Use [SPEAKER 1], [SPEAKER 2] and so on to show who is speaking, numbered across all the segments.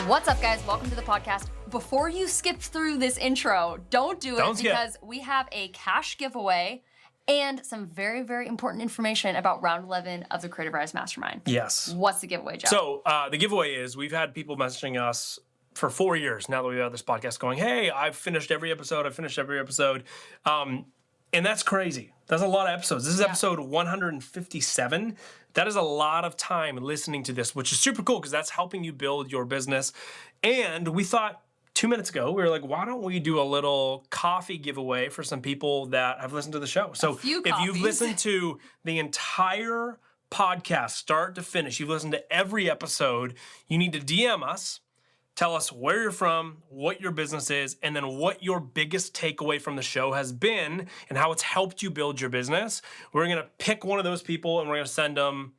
[SPEAKER 1] What's up, guys? Welcome to the podcast. Before you skip through this intro, don't do it because we have a cash giveaway and some very, very important information about round 11 of the Creativ Rise Mastermind.
[SPEAKER 2] Yes.
[SPEAKER 1] What's the giveaway, Joe?
[SPEAKER 2] So the giveaway is we've had people messaging us for 4 years now that we've had this podcast going, hey, I've finished every episode. And that's crazy. That's a lot of episodes. This is episode 157. That is a lot of time listening to this, which is super cool because that's helping you build your business. And we thought 2 minutes ago, we were like, why don't we do a little coffee giveaway for some people that have listened to the show? So if you've listened to the entire podcast, start to finish, you've listened to every episode, you need to DM us. Tell us where you're from, what your business is, and then what your biggest takeaway from the show has been and how it's helped you build your business. We're going to pick one of those people and we're going to send them,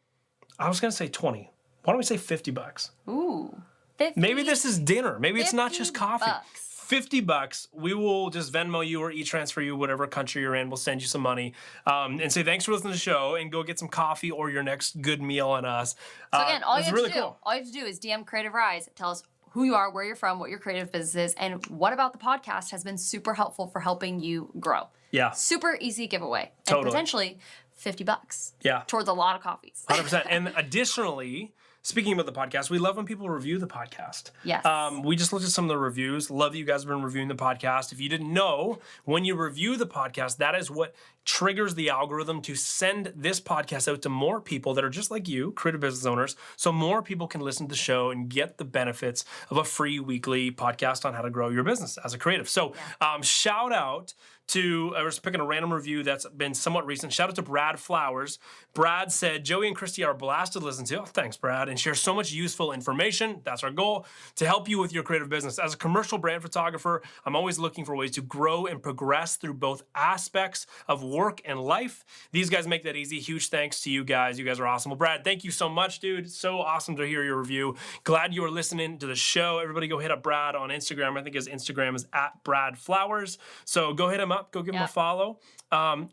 [SPEAKER 2] I was going to say 20. Why don't we say $50?
[SPEAKER 1] Ooh, 50.
[SPEAKER 2] Maybe this is dinner. Maybe it's not just coffee.
[SPEAKER 1] $50.
[SPEAKER 2] $50. We will just Venmo you or e-transfer you, whatever country you're in. We'll send you some money and say thanks for listening to the show and go get some coffee or your next good meal on us.
[SPEAKER 1] So again, all you have to do is DM Creativ Rise. Tell us who you are, where you're from, what your creative business is, and what about the podcast has been super helpful for helping you grow.
[SPEAKER 2] Yeah.
[SPEAKER 1] Super easy giveaway.
[SPEAKER 2] Totally.
[SPEAKER 1] And potentially $50.
[SPEAKER 2] Yeah.
[SPEAKER 1] Towards a lot of coffees.
[SPEAKER 2] 100%. And additionally, speaking about the podcast, we love when people review the podcast.
[SPEAKER 1] Yes.
[SPEAKER 2] We just looked at some of the reviews. Love that you guys have been reviewing the podcast. If you didn't know, when you review the podcast, that is what triggers the algorithm to send this podcast out to more people that are just like you, creative business owners, so more people can listen to the show and get the benefits of a free weekly podcast on how to grow your business as a creative. So shout out to, I was picking a random review that's been somewhat recent. Shout out to Brad Flowers. Brad said, Joey and Christy are a blast to listen to. Oh, thanks, Brad. And share so much useful information. That's our goal, to help you with your creative business. As a commercial brand photographer, I'm always looking for ways to grow and progress through both aspects of work and life. These guys make that easy. Huge thanks to you guys. You guys are awesome. Well, Brad, thank you so much, dude. So awesome to hear your review. Glad you are listening to the show. Everybody go hit up Brad on Instagram. I think his Instagram is @BradFlowers. So go hit him up. Go give him a follow.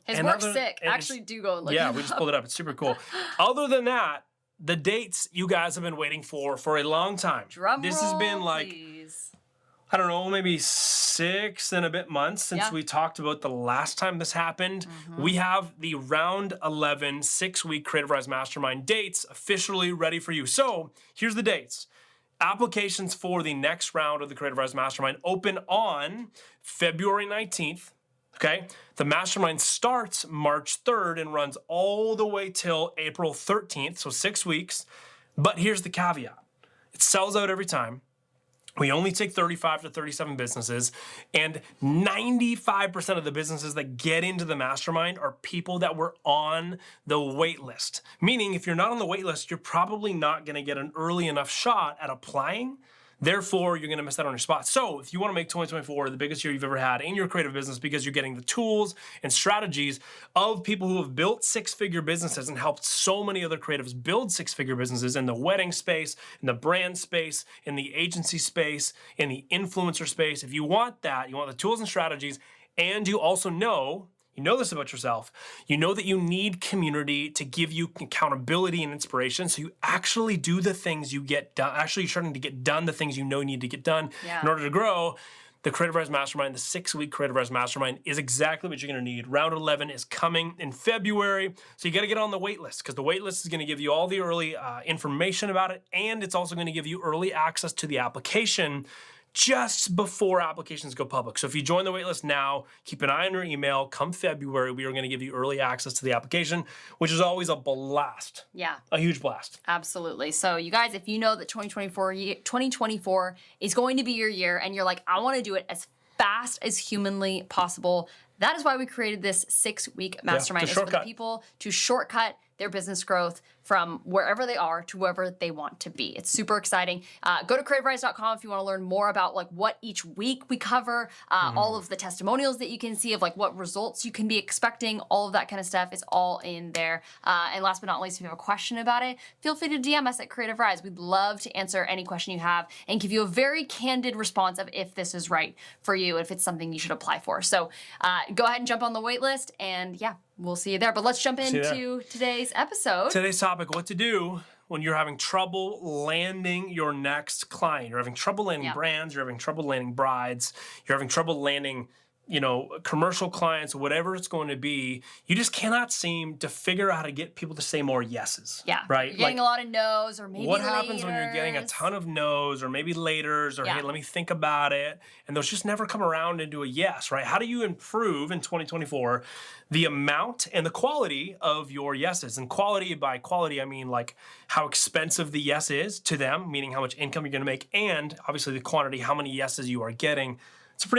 [SPEAKER 1] His work's sick. Actually, do go and look
[SPEAKER 2] we just pulled it up. It's super cool. Other than that, the dates you guys have been waiting for a long time.
[SPEAKER 1] This
[SPEAKER 2] has been like,
[SPEAKER 1] please.
[SPEAKER 2] I don't know, maybe 6 and a bit months since we talked about the last time this happened. We have the round 11 6-week Creativ Rise Mastermind dates officially ready for you. So here's the dates. Applications for the next round of the Creativ Rise Mastermind open on February 19th. Okay, the mastermind starts March 3rd and runs all the way till April 13th, so 6 weeks. But here's the caveat. It sells out every time. We only take 35 to 37 businesses, and 95% of the businesses that get into the mastermind are people that were on the wait list. Meaning, if you're not on the wait list, you're probably not going to get an early enough shot at applying. Therefore, you're going to miss out on your spot. So if you want to make 2024 the biggest year you've ever had in your creative business because you're getting the tools and strategies of people who have built 6-figure businesses and helped so many other creatives build 6-figure businesses in the wedding space, in the brand space, in the agency space, in the influencer space, if you want that, you want the tools and strategies, and you also know, you know this about yourself. You know that you need community to give you accountability and inspiration so you actually do the things you get done. Actually, you're starting to get done the things you know you need to get done in order to grow. The Creativ Rise Mastermind, the 6-week Creativ Rise Mastermind is exactly what you're going to need. Round 11 is coming in February. So you got to get on the wait list because the wait list is going to give you all the early information about it. And it's also going to give you early access to the application just before applications go public. So if you join the waitlist now, keep an eye on your email. Come February, we are going to give you early access to the application, which is always a blast.
[SPEAKER 1] Yeah.
[SPEAKER 2] A huge blast.
[SPEAKER 1] Absolutely. So you guys, if you know that 2024 is going to be your year and you're like, I want to do it as fast as humanly possible, that is why we created this 6-week mastermind. It's for the people to shortcut their business growth from wherever they are to wherever they want to be. It's super exciting. Go to creativrise.com if you want to learn more about like what each week we cover, all of the testimonials that you can see of like what results you can be expecting, all of that kind of stuff is all in there. And last but not least, if you have a question about it, feel free to DM us at Creativ Rise. We'd love to answer any question you have and give you a very candid response of if this is right for you, if it's something you should apply for. So go ahead and jump on the wait list and we'll see you there. But let's jump into today's episode.
[SPEAKER 2] Today's topic, what to do when you're having trouble landing your next client. You're having trouble landing brands, you're having trouble landing brides, you're having trouble landing, you know, commercial clients, whatever it's going to be, you just cannot seem to figure out how to get people to say more yeses.
[SPEAKER 1] Yeah.
[SPEAKER 2] Right?
[SPEAKER 1] You're getting a lot of no's or maybe
[SPEAKER 2] what happens when you're getting a
[SPEAKER 1] laters.
[SPEAKER 2] ton of no's or maybe laters or, hey, let me think about it. And those just never come around into a yes, right? How do you improve in 2024 the amount and the quality of your yeses? And quality, by quality, I mean like how expensive the yes is to them, meaning how much income you're going to make, and obviously the quantity, how many yeses you are getting. It's a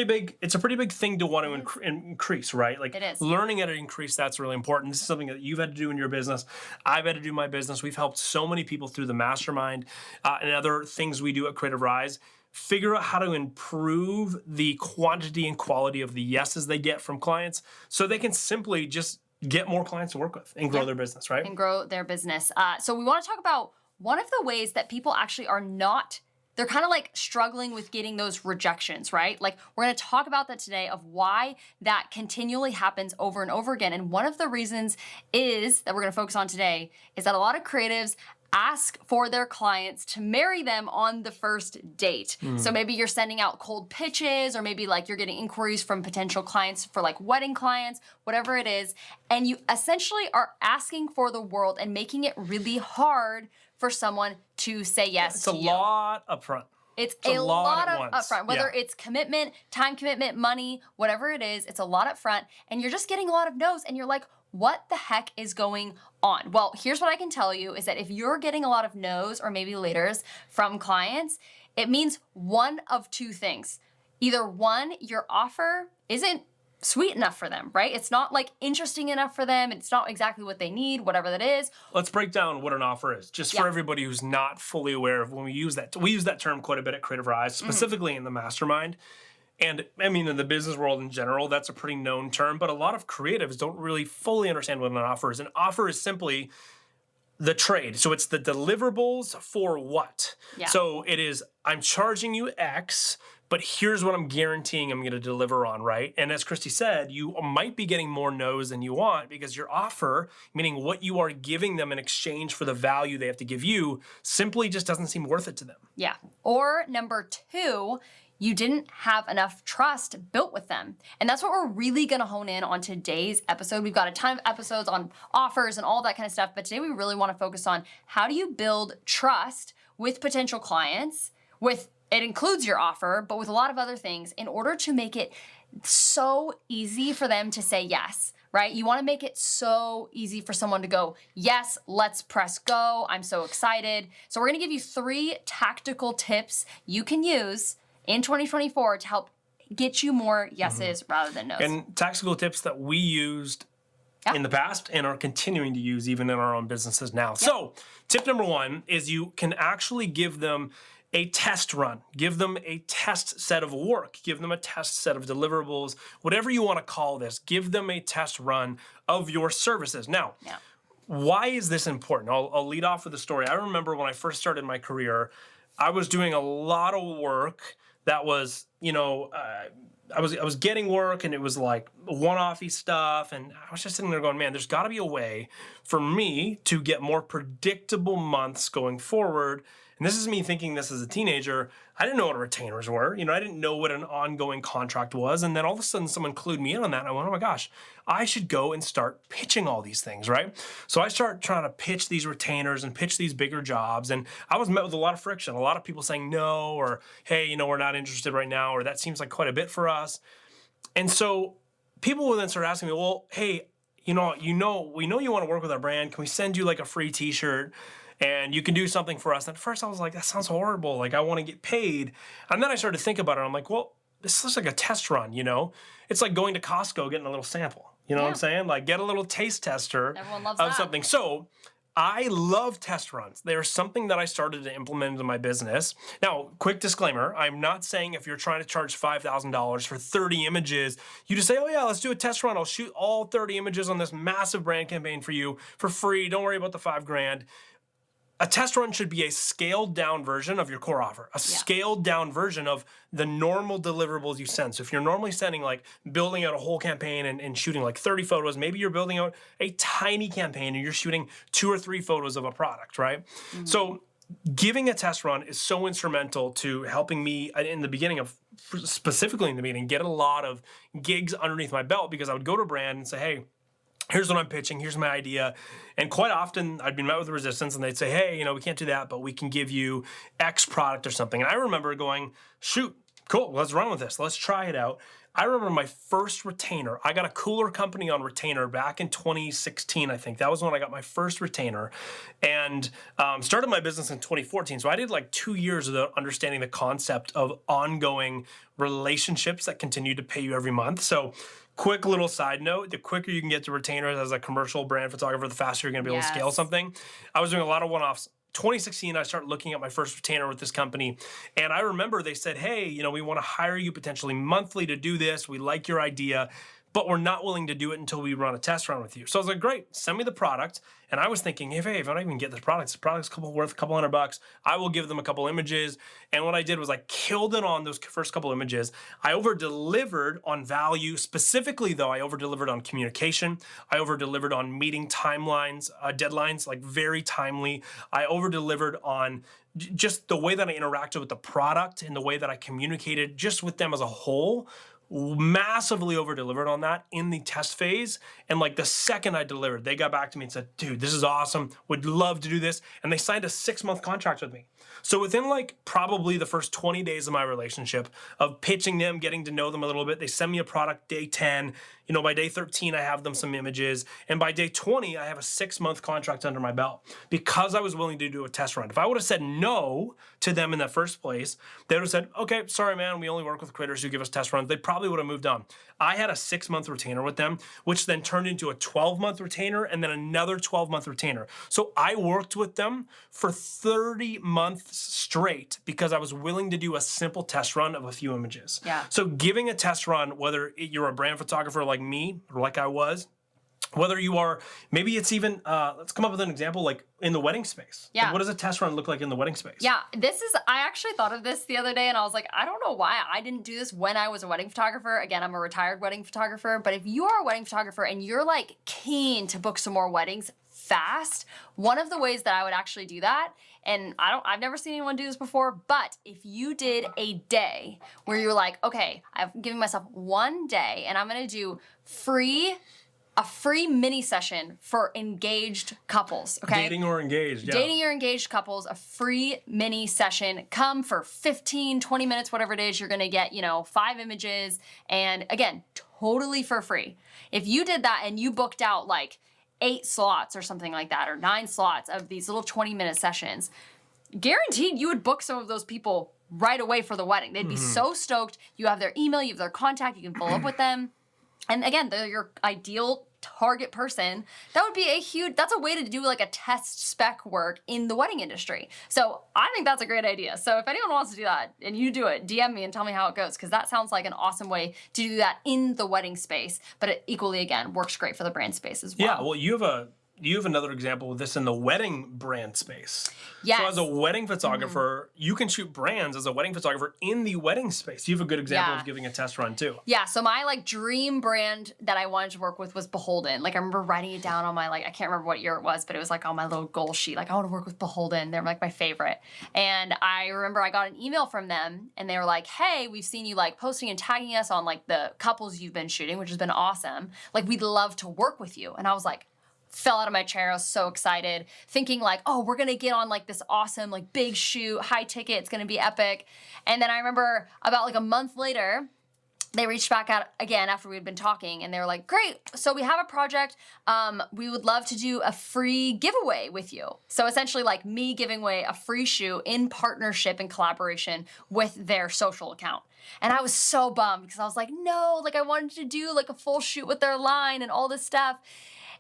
[SPEAKER 2] pretty big thing to want to increase, right? Like
[SPEAKER 1] it is.
[SPEAKER 2] Learning at an increase, that's really important. This is something that you've had to do in your business. I've had to do in my business. We've helped so many people through the mastermind and other things we do at Creativ Rise figure out how to improve the quantity and quality of the yeses they get from clients so they can simply just get more clients to work with and grow their business, right?
[SPEAKER 1] And grow their business. So we want to talk about one of the ways that people actually are not, they're kind of like struggling with getting those rejections, right? Like we're going to talk about that today of why that continually happens over and over again. And one of the reasons is that we're going to focus on today is that a lot of creatives ask for their clients to marry them on the first date. So maybe you're sending out cold pitches, or maybe like you're getting inquiries from potential clients for like wedding clients, whatever it is. And you essentially are asking for the world and making it really hard for someone to say yes to you.
[SPEAKER 2] It's a lot upfront.
[SPEAKER 1] It's a lot of
[SPEAKER 2] once.
[SPEAKER 1] upfront, whether it's commitment, time commitment, money, whatever it is, it's a lot upfront. And you're just getting a lot of no's and you're like, what the heck is going on? Well, here's what I can tell you is that if you're getting a lot of no's or maybe laters from clients, it means one of two things. Either one, your offer isn't sweet enough for them, right? It's not like interesting enough for them. It's not exactly what they need, whatever that is.
[SPEAKER 2] Let's break down what an offer is, just for everybody who's not fully aware of when we use that. We use that term quite a bit at Creativ Rise, specifically in the mastermind. And I mean, in the business world in general, that's a pretty known term, but a lot of creatives don't really fully understand what an offer is. An offer is simply the trade. So it's the deliverables for what?
[SPEAKER 1] Yeah.
[SPEAKER 2] So it is, I'm charging you X, but here's what I'm guaranteeing I'm going to deliver on, right? And as Christy said, you might be getting more no's than you want because your offer, meaning what you are giving them in exchange for the value they have to give you, simply just doesn't seem worth it to them.
[SPEAKER 1] Yeah. Or number two, you didn't have enough trust built with them. And that's what we're really going to hone in on today's episode. We've got a ton of episodes on offers and all that kind of stuff, but today we really want to focus on how do you build trust with potential clients, it includes your offer, but with a lot of other things in order to make it so easy for them to say yes, right? You want to make it so easy for someone to go, yes, let's press go. I'm so excited. So we're going to give you 3 tactical tips you can use in 2024 to help get you more yeses rather than no's.
[SPEAKER 2] And tactical tips that we used in the past and are continuing to use even in our own businesses now. So tip number 1 is you can actually give them a test run. Give them a test set of work. Give them a test set of deliverables, whatever you want to call this. Give them a test run of your services. Now, why is this important? I'll lead off with a story. I remember when I first started my career, I was doing a lot of work that was, you know, I was getting work and it was like one-offy stuff, and I was just sitting there going, man, there's got to be a way for me to get more predictable months going forward. And this is me thinking this as a teenager. I didn't know what retainers were. You know, I didn't know what an ongoing contract was. And then all of a sudden someone clued me in on that. And I went, oh my gosh, I should go and start pitching all these things, right? So I start trying to pitch these retainers and pitch these bigger jobs. And I was met with a lot of friction, a lot of people saying no, or, hey, you know, we're not interested right now, or that seems like quite a bit for us. And so people will then start asking me, well, hey, we know you want to work with our brand. Can we send you like a free t-shirt? And you can do something for us. And at first I was like, that sounds horrible. Like, I want to get paid. And then I started to think about it. I'm like, well, this looks like a test run, you know? It's like going to Costco, getting a little sample. You know what I'm saying? Like, get a little taste tester of something. So I love test runs. They're something that I started to implement into my business. Now, quick disclaimer, I'm not saying if you're trying to charge $5,000 for 30 images, you just say, oh yeah, let's do a test run. I'll shoot all 30 images on this massive brand campaign for you for free. Don't worry about the $5,000. a test run should be a scaled down version of your core offer, a scaled down version of the normal deliverables you send. So if you're normally sending like building out a whole campaign and shooting like 30 photos, maybe you're building out a tiny campaign and you're shooting 2 or 3 photos of a product, right? So giving a test run is so instrumental to helping me in the beginning specifically in the beginning, get a lot of gigs underneath my belt, because I would go to a brand and say, hey, here's what I'm pitching, here's my idea. And quite often I'd be met with resistance and they'd say, hey, we can't do that, but we can give you X product or something. And I remember going, shoot, cool, let's run with this. Let's try it out. I remember my first retainer. I got a Cooler Company on retainer back in 2016, I think. That was when I got my first retainer, and started my business in 2014. So I did like 2 years without understanding the concept of ongoing relationships that continue to pay you every month. So quick little side note, the quicker you can get to retainers as a commercial brand photographer, the faster you're gonna be able to scale something. I was doing a lot of one-offs. 2016, I started looking at my first retainer with this company. And I remember they said, hey, we want to hire you potentially monthly to do this. We like your idea, but we're not willing to do it until we run a test run with you. So I was like, great, send me the product. And I was thinking, hey, if I don't even get this product's worth a couple $100, I will give them a couple images. And what I did was I killed it on those first couple images. I over-delivered on value. Specifically, though, I over-delivered on communication. I over-delivered on meeting timelines, deadlines, like very timely. I over-delivered on just the way that I interacted with the product and the way that I communicated just with them as a whole. Massively over-delivered on that in the test phase. And like the second I delivered, they got back to me and said, dude, this is awesome. Would love to do this. And they signed a 6-month contract with me. So within like probably the first 20 days of my relationship of pitching them, getting to know them a little bit, they send me a product day 10. By day 13, I have them some images. And by day 20, I have a 6-month contract under my belt because I was willing to do a test run. If I would have said no to them in the first place, they would have said, okay, sorry, man, we only work with creators who give us test runs. They probably would have moved on. I had a 6-month retainer with them, which then turned into a 12-month retainer and then another 12-month retainer. So I worked with them for 30 months straight because I was willing to do a simple test run of a few images.
[SPEAKER 1] Yeah.
[SPEAKER 2] So giving a test run, whether you're a brand photographer like me or like I was, whether you are, maybe it's even, let's come up with an example like in the wedding space.
[SPEAKER 1] Yeah.
[SPEAKER 2] Like, what does a test run look like in the wedding space?
[SPEAKER 1] Yeah, I actually thought of this the other day and I was like, I don't know why I didn't do this when I was a wedding photographer. Again, I'm a retired wedding photographer, but if you are a wedding photographer and you're like keen to book some more weddings fast, one of the ways that I would actually do that, and I've never seen anyone do this before, but if you did a day where you're like, okay, I've given myself 1 day and I'm gonna do a free mini session for engaged couples, okay?
[SPEAKER 2] Dating or engaged, yeah.
[SPEAKER 1] Dating or engaged couples, a free mini session. Come for 15, 20 minutes, whatever it is. You're gonna get, 5 images. And again, totally for free. If you did that and you booked out like 8 slots or something like that, or 9 slots of these little 20-minute sessions, guaranteed you would book some of those people right away for the wedding. They'd be so stoked. You have their email, you have their contact, you can follow up with them. And again, they're your ideal target person. That would be that's a way to do like a test spec work in the wedding industry. So I think that's a great idea. So if anyone wants to do that and you do it, DM me and tell me how it goes, because that sounds like an awesome way to do that in the wedding space, but it equally, again, works great for the brand space as well.
[SPEAKER 2] Yeah, well, you have another example of this in the wedding brand space.
[SPEAKER 1] Yes.
[SPEAKER 2] So as a wedding photographer, you can shoot brands as a wedding photographer in the wedding space. You have a good example of giving a test run too.
[SPEAKER 1] Yeah, so my like dream brand that I wanted to work with was Beholden. Like I remember writing it down on my I can't remember what year it was, but it was like on my little goal sheet. Like I want to work with Beholden. They're like my favorite. And I remember I got an email from them and they were like, hey, we've seen you like posting and tagging us on like the couples you've been shooting, which has been awesome. Like we'd love to work with you. And I was like, fell out of my chair. I was so excited, thinking like, oh, we're gonna get on like this awesome, like big shoot, high ticket, it's gonna be epic. And then I remember about like a month later, they reached back out again after we had been talking and they were like, great, so we have a project. We would love to do a free giveaway with you. So essentially like me giving away a free shoe in partnership and collaboration with their social account. And I was so bummed because I was like, no, like I wanted to do like a full shoot with their line and all this stuff.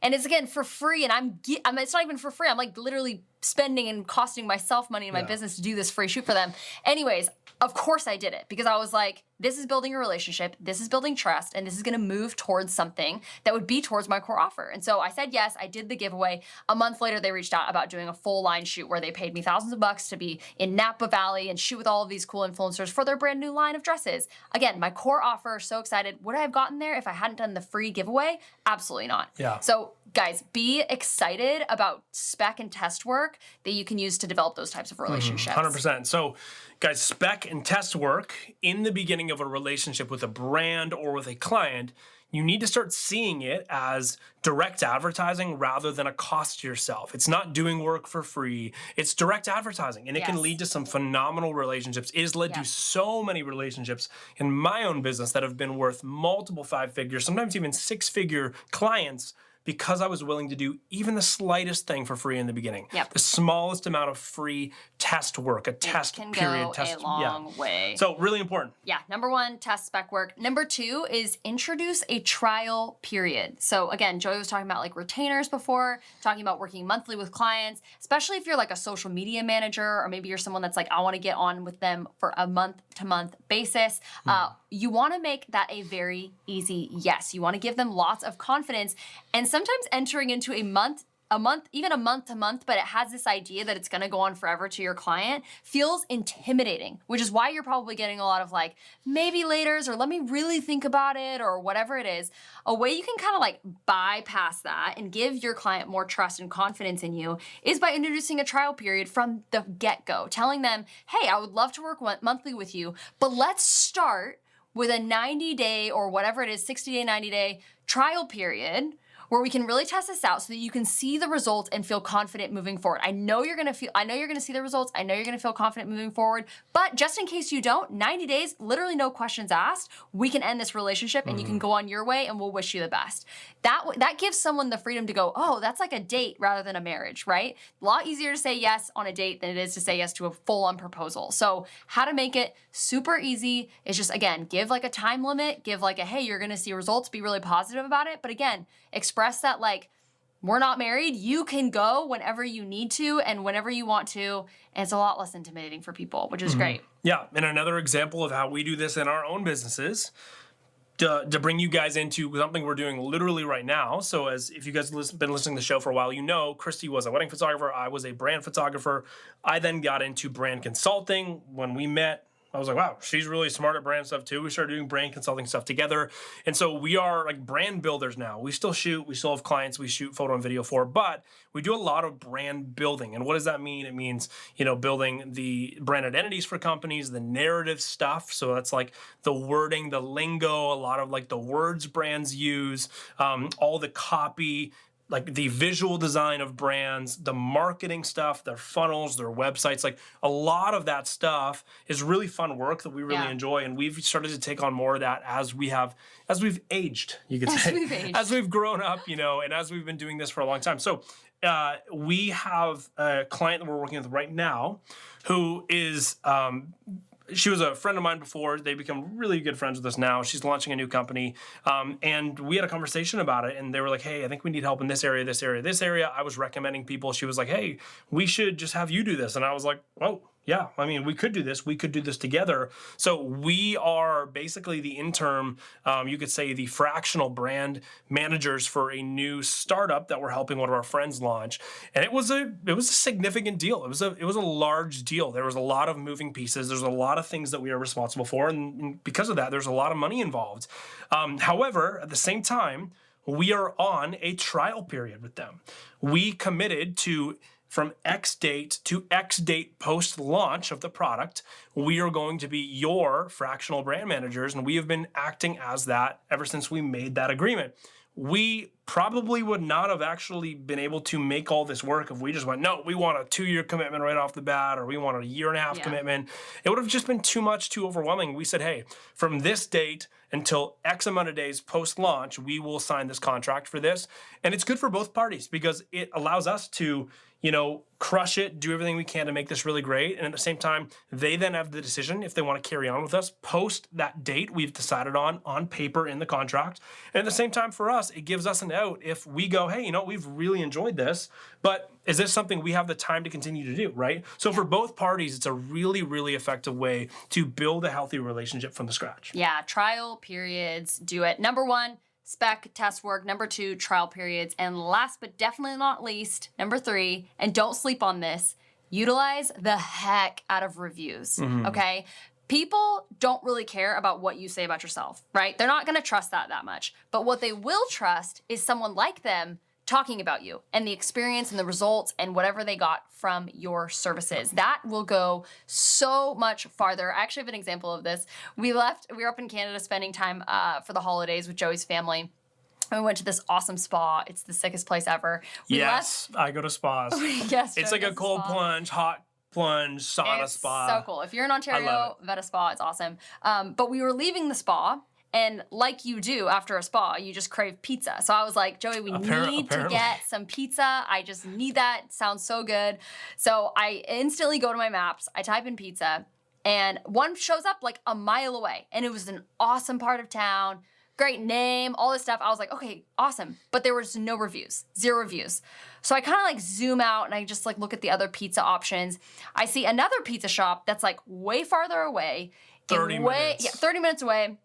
[SPEAKER 1] And it's again for free, and it's not even for free. I'm like literally spending and costing myself money in my business to do this free shoot for them. Anyways, of course I did it because I was like, this is building a relationship, this is building trust, and this is gonna move towards something that would be towards my core offer. And so I said yes, I did the giveaway. A month later, they reached out about doing a full line shoot where they paid me thousands of bucks to be in Napa Valley and shoot with all of these cool influencers for their brand new line of dresses. Again, my core offer, so excited. Would I have gotten there if I hadn't done the free giveaway? Absolutely not.
[SPEAKER 2] Yeah.
[SPEAKER 1] So guys, be excited about spec and test work that you can use to develop those types of relationships.
[SPEAKER 2] 100%. So guys, spec and test work in the beginning of a relationship with a brand or with a client, you need to start seeing it as direct advertising rather than a cost to yourself. It's not doing work for free. It's direct advertising, and it can lead to some phenomenal relationships. It has led to so many relationships in my own business that have been worth multiple 5-figure, sometimes even 6-figure clients, because I was willing to do even the slightest thing for free in the beginning. The smallest amount of free test work, a test
[SPEAKER 1] can
[SPEAKER 2] period.
[SPEAKER 1] Go
[SPEAKER 2] test
[SPEAKER 1] a long way.
[SPEAKER 2] So really important.
[SPEAKER 1] Yeah, number 1, test spec work. Number 2 is introduce a trial period. So again, Joey was talking about like retainers before, talking about working monthly with clients, especially if you're like a social media manager, or maybe you're someone that's like, I want to get on with them for a month-to-month basis. You want to make that a very easy yes. You want to give them lots of confidence, and sometimes entering into a month, even a month to month, but it has this idea that it's going to go on forever to your client feels intimidating, which is why you're probably getting a lot of like, maybe laters, or let me really think about it, or whatever it is. A way you can kind of like bypass that and give your client more trust and confidence in you is by introducing a trial period from the get-go, telling them, hey, I would love to work monthly with you, but let's start with a 90-day or whatever it is, 60-day, 90-day trial period where we can really test this out so that you can see the results and feel confident moving forward. I know you're gonna see the results. I know you're gonna feel confident moving forward, but just in case you don't, 90 days, literally no questions asked, we can end this relationship and you can go on your way and we'll wish you the best. That gives someone the freedom to go, oh, that's like a date rather than a marriage, right? A lot easier to say yes on a date than it is to say yes to a full-on proposal. So how to make it super easy is just, again, give like a time limit, give like a, hey, you're gonna see results, be really positive about it. But again, express that like, we're not married, you can go whenever you need to and whenever you want to. And it's a lot less intimidating for people, which is great.
[SPEAKER 2] Yeah, and another example of how we do this in our own businesses, to bring you guys into something we're doing literally right now. So if you guys have been listening to the show for a while, you know Christy was a wedding photographer, I was a brand photographer. I then got into brand consulting. When we met, I was like, wow, she's really smart at brand stuff too. We started doing brand consulting stuff together. And so we are like brand builders now. We still shoot, we still have clients we shoot photo and video for, but we do a lot of brand building. And what does that mean? It means, building the brand identities for companies, the narrative stuff. So that's like the wording, the lingo, a lot of like the words brands use, all the copy, like the visual design of brands, the marketing stuff, their funnels, their websites, like a lot of that stuff is really fun work that we really enjoy. And we've started to take on more of that as we've aged, you could say, as we've grown up, and as we've been doing this for a long time. So we have a client that we're working with right now who is, she was a friend of mine before. They become really good friends with us now. She's launching a new company. And we had a conversation about it. And they were like, hey, I think we need help in this area, this area, this area. I was recommending people. She was like, hey, we should just have you do this. And I was like, oh, yeah, I mean, we could do this. We could do this together. So we are basically the interim, you could say the fractional brand managers for a new startup that we're helping one of our friends launch. And it was a significant deal. It was a large deal. There was a lot of moving pieces. There's a lot of things that we are responsible for. And because of that, there's a lot of money involved. However, at the same time, we are on a trial period with them. We committed to, from X date to X date post-launch of the product, we are going to be your fractional brand managers, and we have been acting as that ever since we made that agreement. We probably would not have actually been able to make all this work if we just went, no, we want a 2-year commitment right off the bat, or we want a 1.5-year commitment. It would have just been too much, too overwhelming. We said, hey, from this date until X amount of days post-launch, we will sign this contract for this. And it's good for both parties because it allows us to, crush it, do everything we can to make this really great. And at the same time, they then have the decision if they want to carry on with us post that date we've decided on paper in the contract. And at the same time, for us, it gives us an out if we go, hey, we've really enjoyed this, but is this something we have the time to continue to do, right? So for both parties, it's a really, really effective way to build a healthy relationship from the scratch.
[SPEAKER 1] Yeah, trial periods, do it. Number 1, spec test work. Number 2, trial periods. And last but definitely not least, number 3, and don't sleep on this, utilize the heck out of reviews, okay? People don't really care about what you say about yourself, right? They're not going to trust that much. But what they will trust is someone like them talking about you and the experience and the results and whatever they got from your services. That will go so much farther. I actually have an example of this. We were up in Canada spending time for the holidays with Joey's family. We went to this awesome spa. It's the sickest place ever.
[SPEAKER 2] I go to spas.
[SPEAKER 1] Yes,
[SPEAKER 2] it's like a cold plunge, hot plunge, sauna spa.
[SPEAKER 1] So cool. If you're in Ontario, Veta Spa, it's awesome. But we were leaving the spa, and like you do after a spa, you just crave pizza. So I was like, Joey, we need to get some pizza. I just need that. Sounds so good. So I instantly go to my maps. I type in pizza, and one shows up like a mile away, and it was an awesome part of town. Great name, all this stuff. I was like, okay, awesome. But there was no reviews, 0 reviews. So I kind of like zoom out and I just like look at the other pizza options. I see another pizza shop that's like way farther away.
[SPEAKER 2] 30 minutes.
[SPEAKER 1] Yeah, 30 minutes away.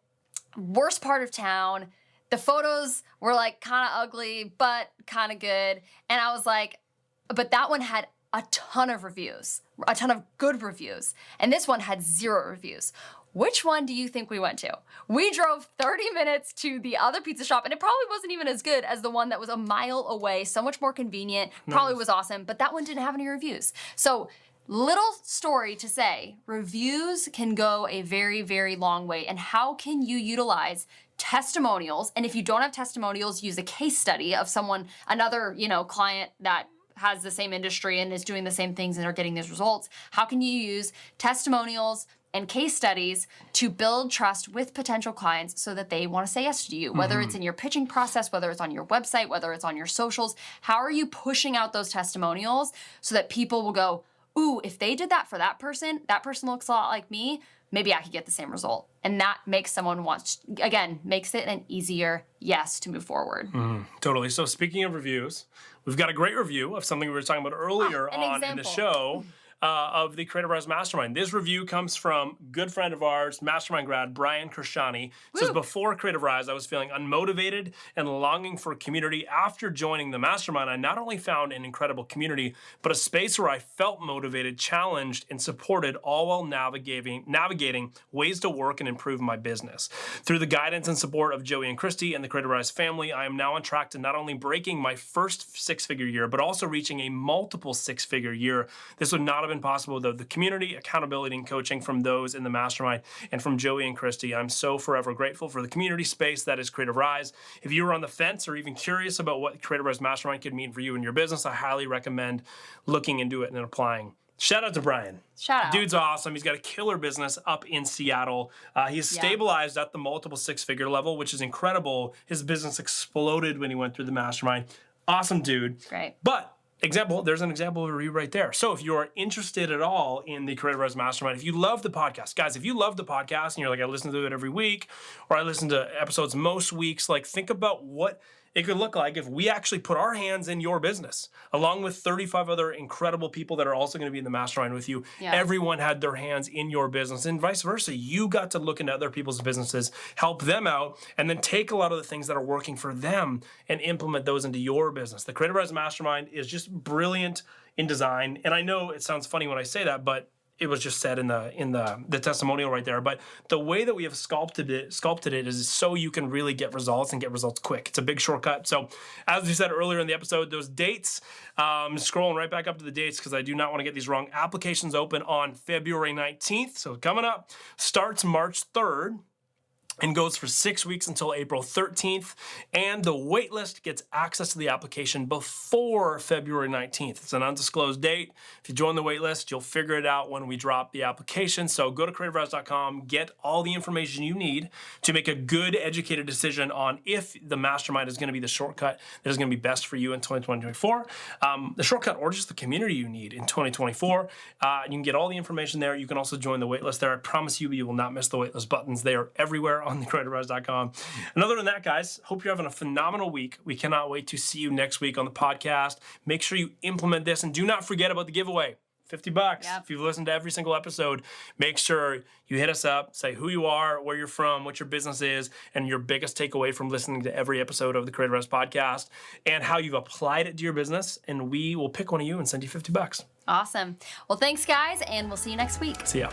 [SPEAKER 1] Worst part of town. The photos were like kind of ugly, but kind of good. And I was like, but that one had a ton of reviews, a ton of good reviews. And this one had 0 reviews. Which one do you think we went to? We drove 30 minutes to the other pizza shop, and it probably wasn't even as good as the one that was a mile away, so much more convenient, probably was awesome, but that one didn't have any reviews. So little story to say, reviews can go a very, very long way. And how can you utilize testimonials? And if you don't have testimonials, use a case study of someone, another, client that has the same industry and is doing the same things and are getting these results. How can you use testimonials and case studies to build trust with potential clients so that they want to say yes to you, whether it's in your pitching process, whether it's on your website, whether it's on your socials? How are you pushing out those testimonials so that people will go, ooh, if they did that for that person looks a lot like me, maybe I could get the same result. And that makes someone makes it an easier yes to move forward.
[SPEAKER 2] Totally. So speaking of reviews, we've got a great review of something we were talking about earlier in the show. Of the Creativ Rise Mastermind. This review comes from good friend of ours, Mastermind grad, Brian Kershani. It says, before Creativ Rise, I was feeling unmotivated and longing for community. After joining the Mastermind, I not only found an incredible community, but a space where I felt motivated, challenged, and supported, all while navigating ways to work and improve my business. Through the guidance and support of Joey and Christy and the Creativ Rise family, I am now on track to not only breaking my first 6-figure year, but also reaching a multiple 6-figure year. This would not have been possible without the community, accountability, and coaching from those in the Mastermind and from Joey and Christy. I'm so forever grateful for the community space that is Creativ Rise. If you are on the fence or even curious about what Creativ Rise Mastermind could mean for you and your business, I highly recommend looking into it and applying. Shout out to Brian.
[SPEAKER 1] Shout out.
[SPEAKER 2] Dude's awesome. He's got a killer business up in Seattle. He's stabilized at the multiple 6-figure level, which is incredible. His business exploded when he went through the Mastermind. Awesome dude.
[SPEAKER 1] Great.
[SPEAKER 2] But there's an example of a review right there. So if you're interested at all in the Creativ Rise Mastermind, if you love the podcast, guys, if you love the podcast and you're like, I listen to it every week, or I listen to episodes most weeks, like think about what it could look like if we actually put our hands in your business, along with 35 other incredible people that are also going to be in the Mastermind with you. Yeah. Everyone had their hands in your business, and vice versa. You got to look into other people's businesses, help them out, and then take a lot of the things that are working for them and implement those into your business. The Creativ Rise Mastermind is just brilliant in design. And I know it sounds funny when I say that, but it was just said in the testimonial right there. But the way that we have sculpted it is so you can really get results and get results quick. It's a big shortcut. So as we said earlier in the episode, those dates, scrolling right back up to the dates because I do not want to get these wrong. Applications open on February 19th. So coming up, starts March 3rd. And goes for 6 weeks until April 13th. And the waitlist gets access to the application before February 19th. It's an undisclosed date. If you join the waitlist, you'll figure it out when we drop the application. So go to creativrise.com, get all the information you need to make a good, educated decision on if the Mastermind is going to be the shortcut that is going to be best for you in 2024. The shortcut or just the community you need in 2024. You can get all the information there. You can also join the waitlist there. I promise you, you will not miss the waitlist buttons. They are everywhere on thecreativrise.com. And other than that, guys, hope you're having a phenomenal week. We cannot wait to see you next week on the podcast. Make sure you implement this, and do not forget about the giveaway. $50.
[SPEAKER 1] Yep.
[SPEAKER 2] If you've listened to every single episode, make sure you hit us up, say who you are, where you're from, what your business is, and your biggest takeaway from listening to every episode of the Creativ Rise podcast, and how you've applied it to your business, and we will pick one of you and send you $50.
[SPEAKER 1] Awesome. Well, thanks, guys, and we'll see you next week.
[SPEAKER 2] See ya.